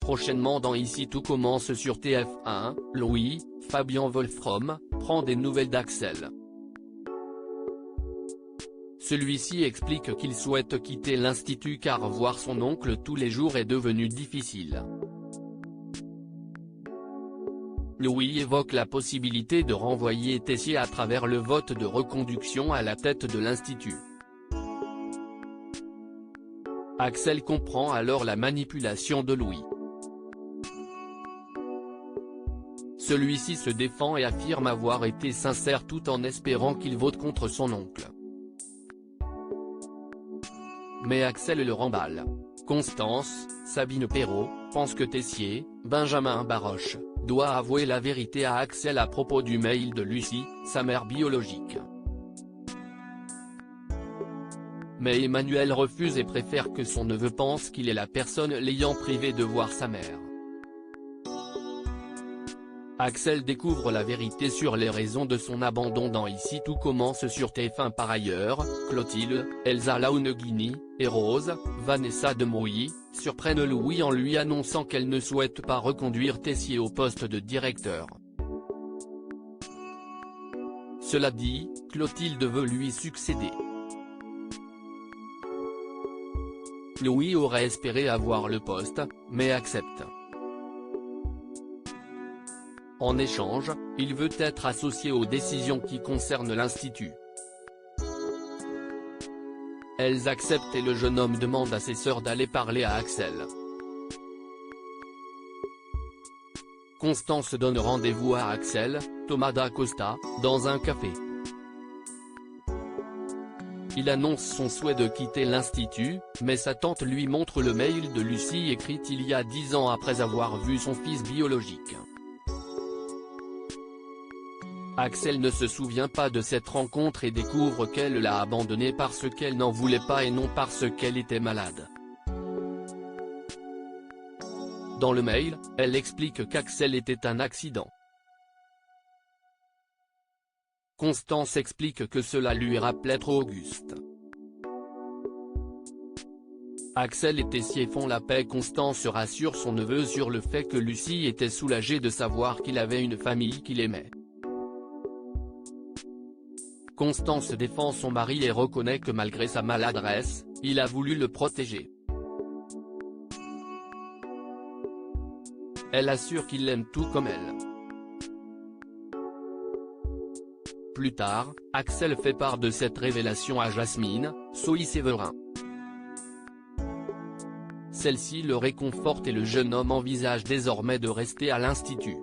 prochainement dans Ici tout commence sur TF1, Louis, Fabien Wolfrom, prend des nouvelles d'Axel. Celui-ci explique qu'il souhaite quitter l'institut car voir son oncle tous les jours est devenu difficile. Louis évoque la possibilité de renvoyer Tessier à travers le vote de reconduction à la tête de l'institut. Axel comprend alors la manipulation de Louis. Celui-ci se défend et affirme avoir été sincère tout en espérant qu'il vote contre son oncle. Mais Axel le remballe. Constance, Sabine Perrault, pense que Tessier, Benjamin Baroche, doit avouer la vérité à Axel à propos du mail de Lucie, sa mère biologique. Mais Emmanuel refuse et préfère que son neveu pense qu'il est la personne l'ayant privé de voir sa mère. Axel découvre la vérité sur les raisons de son abandon dans Ici tout commence sur TF1 par ailleurs, Clotilde, Elsa Launeghini, et Rose, Vanessa Demouy, surprennent Louis en lui annonçant qu'elle ne souhaite pas reconduire Tessier au poste de directeur. Cela dit, Clotilde veut lui succéder. Louis aurait espéré avoir le poste, mais accepte. En échange, il veut être associé aux décisions qui concernent l'institut. Elles acceptent et le jeune homme demande à ses sœurs d'aller parler à Axel. Constance donne rendez-vous à Axel, Thomas d'Acosta, dans un café. Il annonce son souhait de quitter l'institut, mais sa tante lui montre le mail de Lucie écrit il y a 10 ans après avoir vu son fils biologique. Axel ne se souvient pas de cette rencontre et découvre qu'elle l'a abandonné parce qu'elle n'en voulait pas et non parce qu'elle était malade. Dans le mail, elle explique qu'Axel était un accident. Constance explique que cela lui rappelait trop Auguste. Axel et Tessier font la paix. Constance rassure son neveu sur le fait que Lucie était soulagée de savoir qu'il avait une famille qu'il aimait. Constance défend son mari et reconnaît que malgré sa maladresse, il a voulu le protéger. Elle assure qu'il l'aime tout comme elle. Plus tard, Axel fait part de cette révélation à Jasmine, Sohi-Séverin. Celle-ci le réconforte et le jeune homme envisage désormais de rester à l'institut.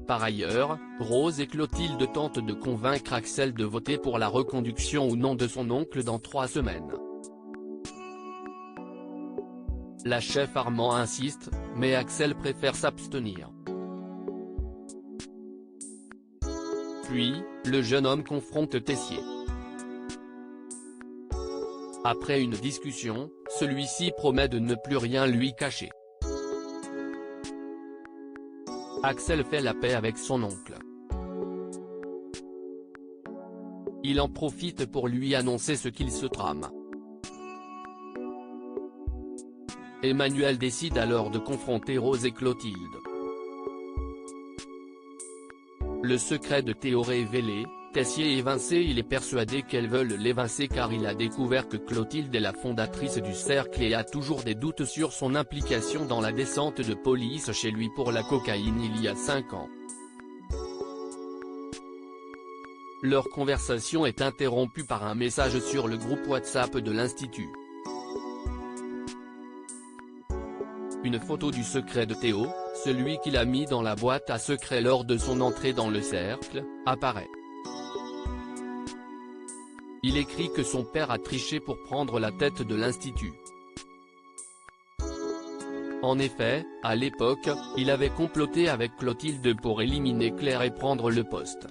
Par ailleurs, Rose et Clotilde tentent de convaincre Axel de voter pour la reconduction ou non de son oncle dans 3 semaines. La chef Armand insiste, mais Axel préfère s'abstenir. Puis, le jeune homme confronte Tessier. Après une discussion, celui-ci promet de ne plus rien lui cacher. Axel fait la paix avec son oncle. Il en profite pour lui annoncer ce qu'il se trame. Emmanuel décide alors de confronter Rose et Clotilde. Le secret de Théo révélé, Tessier est évincé. Il est persuadé qu'elles veulent l'évincer car il a découvert que Clotilde est la fondatrice du cercle et a toujours des doutes sur son implication dans la descente de police chez lui pour la cocaïne il y a 5 ans. Leur conversation est interrompue par un message sur le groupe WhatsApp de l'Institut. Une photo du secret de Théo, celui qu'il a mis dans la boîte à secret lors de son entrée dans le cercle, apparaît. Il écrit que son père a triché pour prendre la tête de l'institut. En effet, à l'époque, il avait comploté avec Clotilde pour éliminer Claire et prendre le poste.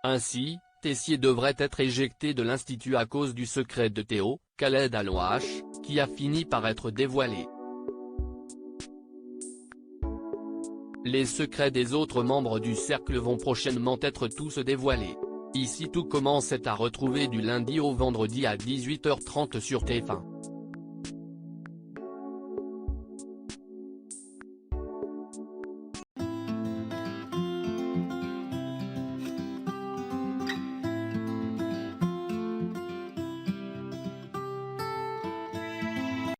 Ainsi, Tessier devrait être éjecté de l'institut à cause du secret de Théo, Khaled Al-Ouache, qui a fini par être dévoilé. Les secrets des autres membres du cercle vont prochainement être tous dévoilés. Ici tout commence est à retrouver du lundi au vendredi à 18h30 sur TF1.